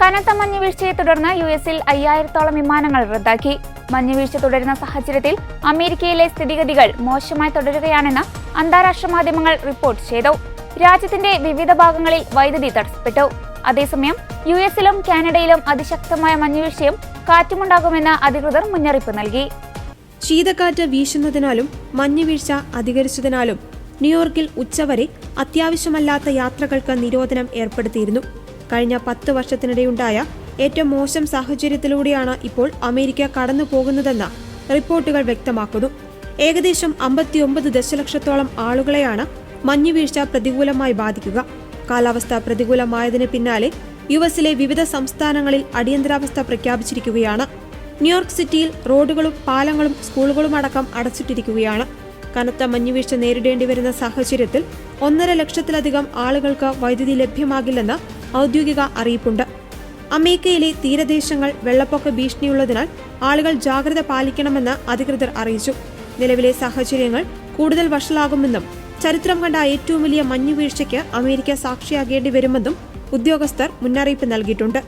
കനത്ത മഞ്ഞുവീഴ്ചയെ തുടർന്ന് യുഎസിൽ 5000-ഓളം വിമാനങ്ങൾ റദ്ദാക്കി. മഞ്ഞുവീഴ്ച തുടരുന്ന സാഹചര്യത്തിൽ അമേരിക്കയിലെ സ്ഥിതിഗതികൾ മോശമായി തുടരുകയാണെന്ന് അന്താരാഷ്ട്ര മാധ്യമങ്ങൾ റിപ്പോർട്ട് ചെയ്തു. രാജ്യത്തിന്റെ വിവിധ ഭാഗങ്ങളിൽ വൈദ്യുതി തടസ്സപ്പെട്ടു. അതേസമയം യുഎസിലും കാനഡയിലും അതിശക്തമായ മഞ്ഞുവീഴ്ചയും കാറ്റുമുണ്ടാകുമെന്ന് അധികൃതർ മുന്നറിയിപ്പ് നൽകി. ശീതക്കാറ്റ് വീശുന്നതിനാലും മഞ്ഞുവീഴ്ച അധികരിച്ചതിനാലും ന്യൂയോർക്കിൽ ഉച്ചവരെ അത്യാവശ്യമല്ലാത്ത യാത്രകൾക്ക് നിരോധനം ഏർപ്പെടുത്തിയിരുന്നു. കഴിഞ്ഞ 10 വർഷത്തിനിടെയുണ്ടായ ഏറ്റവും മോശം സാഹചര്യത്തിലൂടെയാണ് ഇപ്പോൾ അമേരിക്ക കടന്നു പോകുന്നതെന്ന് റിപ്പോർട്ടുകൾ വ്യക്തമാക്കുന്നു. ഏകദേശം 59 ദശലക്ഷത്തോളം ആളുകളെയാണ് മഞ്ഞുവീഴ്ച പ്രതികൂലമായി ബാധിക്കുക. കാലാവസ്ഥ പ്രതികൂലമായതിന് പിന്നാലെ യുഎസിലെ വിവിധ സംസ്ഥാനങ്ങളിൽ അടിയന്തരാവസ്ഥ പ്രഖ്യാപിച്ചിരിക്കുകയാണ്. ന്യൂയോർക്ക് സിറ്റിയിൽ റോഡുകളും പാലങ്ങളും സ്കൂളുകളും അടക്കം അടച്ചിട്ടിരിക്കുകയാണ്. കനത്ത മഞ്ഞുവീഴ്ച നേരിടേണ്ടി വരുന്ന സാഹചര്യത്തിൽ 1.5 ലക്ഷത്തിലധികം ആളുകൾക്ക് വൈദ്യുതി ലഭ്യമാകില്ലെന്ന് ഔദ്യോഗിക അറിയിപ്പുണ്ട്. അമേരിക്കയിലെ തീരദേശങ്ങൾ വെള്ളപ്പൊക്ക ഭീഷണിയുള്ളതിനാൽ ആളുകൾ ജാഗ്രത പാലിക്കണമെന്ന് അധികൃതർ അറിയിച്ചു. നിലവിലെ സാഹചര്യങ്ങൾ കൂടുതൽ വഷളാകുമെന്നും ചരിത്രം കണ്ട ഏറ്റവും വലിയ മഞ്ഞുവീഴ്ചയ്ക്ക് അമേരിക്ക സാക്ഷിയാകേണ്ടി വരുമെന്നും ഉദ്യോഗസ്ഥർ മുന്നറിയിപ്പ് നൽകിയിട്ടുണ്ട്.